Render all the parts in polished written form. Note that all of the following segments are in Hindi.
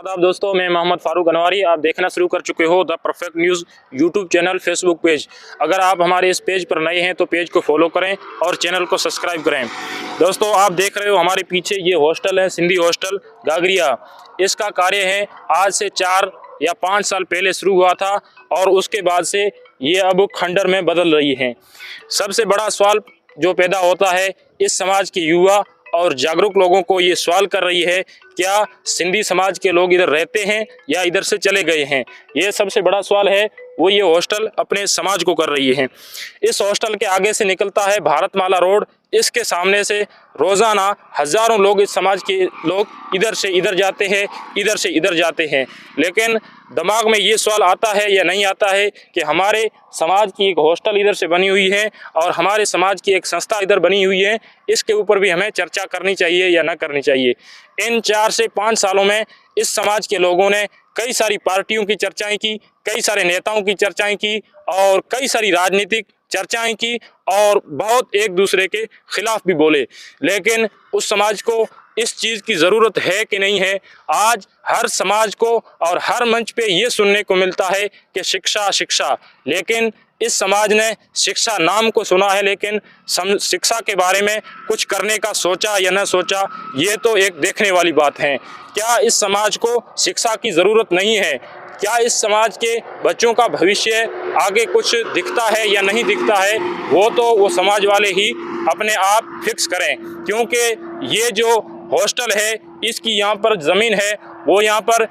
आदाब दोस्तों, मैं मोहम्मद फारूक अनवारी। आप देखना शुरू कर चुके हो the perfect news YouTube channel, Facebook page. अगर आप हमारे इस पेज पर नए हैं तो पेज को फॉलो करें और चैनल को सब्सक्राइब करें। दोस्तों, आप देख रहे हो हमारे पीछे ये हॉस्टल है, सिंधी हॉस्टल गागरिया। इसका कार्य है आज से 4 या 5 साल पहले शुरू हुआ था और उसके बाद से ये अब खंडर में बदल रही है। सबसे बड़ा सवाल जो पैदा होता है, इस समाज के युवा और जागरूक लोगों को ये सवाल कर रही है, क्या सिंधी समाज के लोग इधर रहते हैं या इधर से चले गए हैं। ये सबसे बड़ा सवाल है, वो ये हॉस्टल अपने समाज को कर रही है। इस हॉस्टल के आगे से निकलता है भारतमाला रोड। इसके सामने से रोज़ाना हज़ारों लोग, इस समाज के लोग इधर से इधर जाते हैं, इधर से इधर जाते हैं। लेकिन दिमाग में ये सवाल आता है या नहीं आता है कि हमारे समाज की एक हॉस्टल इधर से बनी हुई है और हमारे समाज की एक संस्था इधर बनी हुई है, इसके ऊपर भी हमें चर्चा करनी चाहिए या ना करनी चाहिए। इन 4 से 5 सालों में इस समाज के लोगों ने कई सारी पार्टियों की चर्चाएं की, कई सारे नेताओं की चर्चाएं की और कई सारी राजनीतिक चर्चाएं की और बहुत एक दूसरे के खिलाफ भी बोले। लेकिन उस समाज को इस चीज़ की ज़रूरत है कि नहीं है। आज हर समाज को और हर मंच पे ये सुनने को मिलता है कि शिक्षा शिक्षा, लेकिन इस समाज ने शिक्षा नाम को सुना है, लेकिन शिक्षा के बारे में कुछ करने का सोचा या न सोचा, ये तो एक देखने वाली बात है। क्या इस समाज को शिक्षा की ज़रूरत नहीं है? क्या इस समाज के बच्चों का भविष्य आगे कुछ दिखता है या नहीं दिखता है, वो समाज वाले ही अपने आप फिक्स करें। क्योंकि ये जो हॉस्टल है, इसकी यहाँ पर ज़मीन है, वो यहाँ पर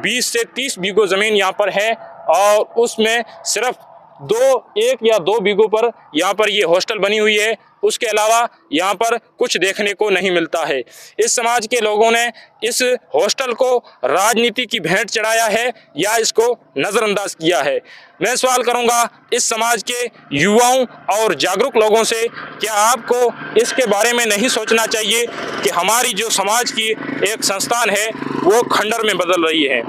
20 से 30 बीघों ज़मीन यहाँ पर है और उसमें सिर्फ 1 या 2 बीघों पर यहाँ पर ये हॉस्टल बनी हुई है। उसके अलावा यहाँ पर कुछ देखने को नहीं मिलता है। इस समाज के लोगों ने इस हॉस्टल को राजनीति की भेंट चढ़ाया है या इसको नज़रअंदाज किया है। मैं सवाल करूँगा इस समाज के युवाओं और जागरूक लोगों से, क्या आपको इसके बारे में नहीं सोचना चाहिए कि हमारी जो समाज की एक संस्थान है वो खंडर में बदल रही है।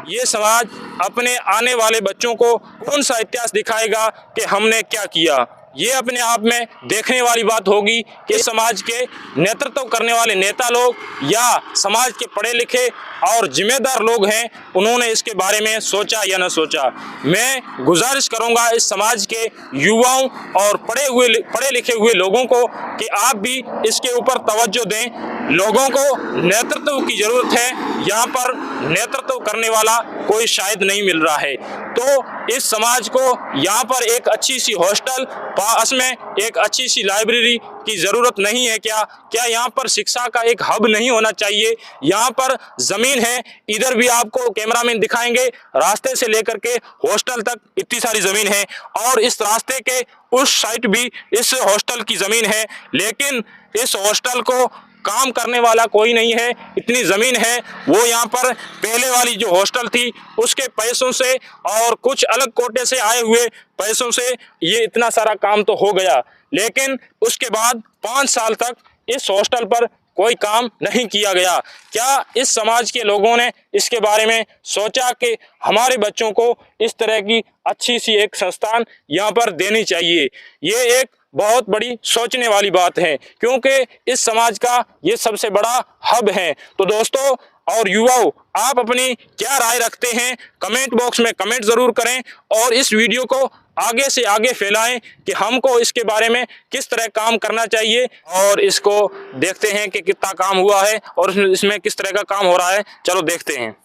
ये समाज अपने आने वाले बच्चों को कौन सा इतिहास दिखाएगा कि हमने क्या किया। ये अपने आप में देखने वाली बात होगी कि समाज के नेतृत्व करने वाले नेता लोग या समाज के पढ़े लिखे और जिम्मेदार लोग हैं, उन्होंने इसके बारे में सोचा या न सोचा। मैं गुजारिश करूंगा इस समाज के युवाओं और पढ़े लिखे हुए लोगों को कि आप भी इसके ऊपर तवज्जो दें। लोगों को नेतृत्व की ज़रूरत है, यहाँ पर नेतृत्व करने वाला कोई शायद नहीं मिल रहा है। तो इस समाज को यहाँ पर एक अच्छी सी हॉस्टल, पास में एक अच्छी सी लाइब्रेरी की ज़रूरत नहीं है क्या यहाँ पर शिक्षा का एक हब नहीं होना चाहिए। यहाँ पर ज़मीन है, इधर भी आपको कैमरामैन दिखाएंगे, रास्ते से लेकर के हॉस्टल तक इतनी सारी ज़मीन है और इस रास्ते के उस साइड भी इस हॉस्टल की ज़मीन है। लेकिन इस हॉस्टल को काम करने वाला कोई नहीं है। इतनी ज़मीन है, वो यहाँ पर पहले वाली जो हॉस्टल थी उसके पैसों से और कुछ अलग कोटे से आए हुए पैसों से ये इतना सारा काम तो हो गया, लेकिन उसके बाद 5 साल तक इस हॉस्टल पर कोई काम नहीं किया गया। क्या इस समाज के लोगों ने इसके बारे में सोचा कि हमारे बच्चों को इस तरह की अच्छी सी एक संस्थान यहाँ पर देनी चाहिए? ये एक बहुत बड़ी सोचने वाली बात है, क्योंकि इस समाज का ये सबसे बड़ा हब है। तो दोस्तों और युवाओं, आप अपनी क्या राय रखते हैं, कमेंट बॉक्स में कमेंट ज़रूर करें और इस वीडियो को आगे से आगे फैलाएं कि हमको इसके बारे में किस तरह काम करना चाहिए। और इसको देखते हैं कि कितना काम हुआ है और इसमें किस तरह का काम हो रहा है। चलो देखते हैं।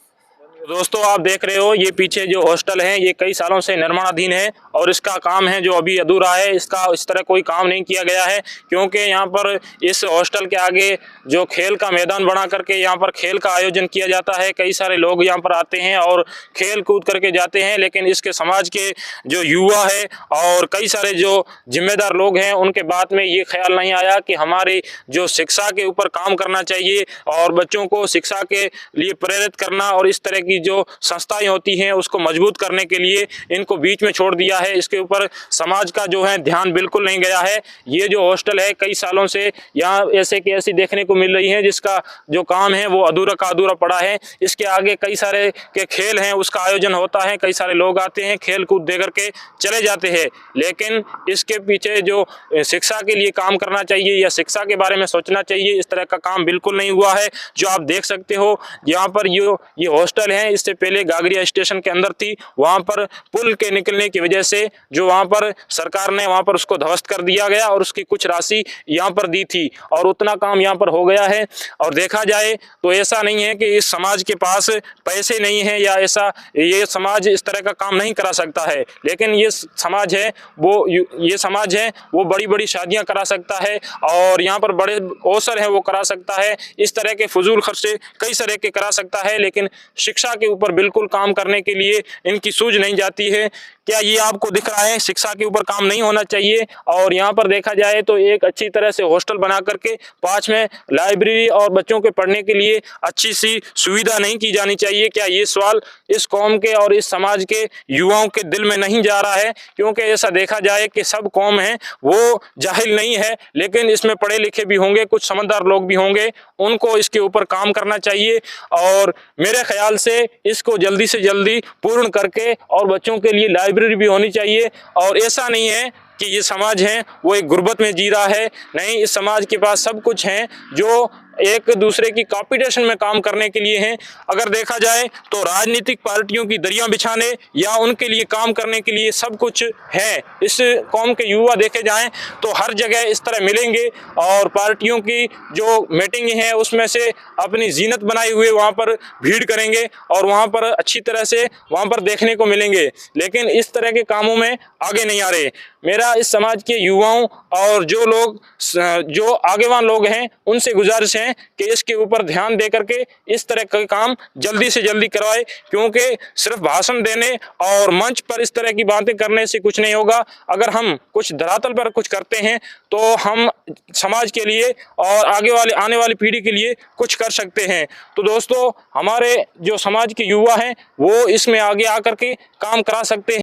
दोस्तों, आप देख रहे हो ये पीछे जो हॉस्टल है, ये कई सालों से निर्माणाधीन है और इसका काम है जो अभी अधूरा है। इसका इस तरह कोई काम नहीं किया गया है, क्योंकि यहाँ पर इस हॉस्टल के आगे जो खेल का मैदान बना करके यहाँ पर खेल का आयोजन किया जाता है। कई सारे लोग यहाँ पर आते हैं और खेल कूद करके जाते हैं, लेकिन इसके समाज के जो युवा है और कई सारे जो जिम्मेदार लोग हैं, उनके बात में ये ख्याल नहीं आया कि हमारी जो शिक्षा के ऊपर काम करना चाहिए और बच्चों को शिक्षा के लिए प्रेरित करना और इस तरह की जो संस्थाएं होती हैं उसको मजबूत करने के लिए इनको बीच में छोड़ दिया है। इसके ऊपर समाज का जो है ध्यान बिल्कुल नहीं गया है। ये जो हॉस्टल है कई सालों से यहाँ ऐसे की ऐसी देखने को मिल रही है जिसका जो काम है वो अधूरा का अधूरा पड़ा है। इसके आगे कई सारे के खेल हैं उसका आयोजन होता है, कई सारे लोग आते हैं, खेल कूद दे करके चले जाते हैं, लेकिन इसके पीछे जो शिक्षा के लिए काम करना चाहिए या शिक्षा के बारे में सोचना चाहिए, इस तरह का काम बिल्कुल नहीं हुआ है। जो आप देख सकते हो यहाँ पर ये हॉस्टल है, इससे पहले गागरिया स्टेशन के अंदर थी। वहाँ पर पुल के निकलने की वजह से जो वहाँ पर सरकार ने वहाँ पर उसको ध्वस्त कर दिया गया और उसकी कुछ राशि यहाँ पर दी थी और उतना काम यहाँ पर हो गया है। और देखा जाए तो ऐसा नहीं है कि इस समाज के पास पैसे नहीं है या ऐसा ये समाज इस तरह का काम नहीं करा सकता है, लेकिन ये समाज है वो बड़ी बड़ी शादियां करा सकता है और यहाँ पर बड़े अवसर हैं वो करा सकता है। इस तरह के फजूल खर्चे कई तरह के करा सकता है, लेकिन शिक्षा के ऊपर बिल्कुल काम करने के लिए इनकी सूझ नहीं जाती है। क्या ये आपको दिख रहा है? शिक्षा के ऊपर काम नहीं होना चाहिए। और यहाँ पर देखा जाए तो एक अच्छी तरह से हॉस्टल बना करके पास में लाइब्रेरी और बच्चों के पढ़ने के लिए अच्छी सी सुविधा नहीं की जानी चाहिए? क्या ये सवाल इस कौम के और इस समाज के युवाओं के दिल में नहीं जा रहा है? क्योंकि ऐसा देखा जाए कि सब कौम है वो जाहिल नहीं है, लेकिन इसमें पढ़े लिखे भी होंगे, कुछ समझदार लोग भी होंगे, उनको इसके ऊपर काम करना चाहिए। और मेरे ख्याल से इसको जल्दी से जल्दी पूर्ण करके और बच्चों के लिए लाइब्रेरी भी होनी चाहिए। और ऐसा नहीं है कि ये समाज है वो एक गुर्बत में जी रहा है, नहीं, इस समाज के पास सब कुछ है जो एक दूसरे की कंपटीशन में काम करने के लिए हैं। अगर देखा जाए तो राजनीतिक पार्टियों की दरियां बिछाने या उनके लिए काम करने के लिए सब कुछ है। इस कौम के युवा देखे जाएं तो हर जगह इस तरह मिलेंगे और पार्टियों की जो मीटिंग है उसमें से अपनी जीनत बनाए हुए वहाँ पर भीड़ करेंगे और वहाँ पर अच्छी तरह से वहाँ पर देखने को मिलेंगे, लेकिन इस तरह के कामों में आगे नहीं आ रहे। मेरा इस समाज के युवाओं और जो आगेवान लोग हैं उनसे गुजारिश है कि इसके ऊपर ध्यान दे करके इस तरह का काम जल्दी से जल्दी करवाए, क्योंकि सिर्फ भाषण देने और मंच पर इस तरह की बातें करने से कुछ नहीं होगा। अगर हम कुछ धरातल पर कुछ करते हैं तो हम समाज के लिए और आने वाली पीढ़ी के लिए कुछ कर सकते हैं। तो दोस्तों, हमारे जो समाज के युवा हैं वो इसमें आगे आकर के काम करा सकते हैं।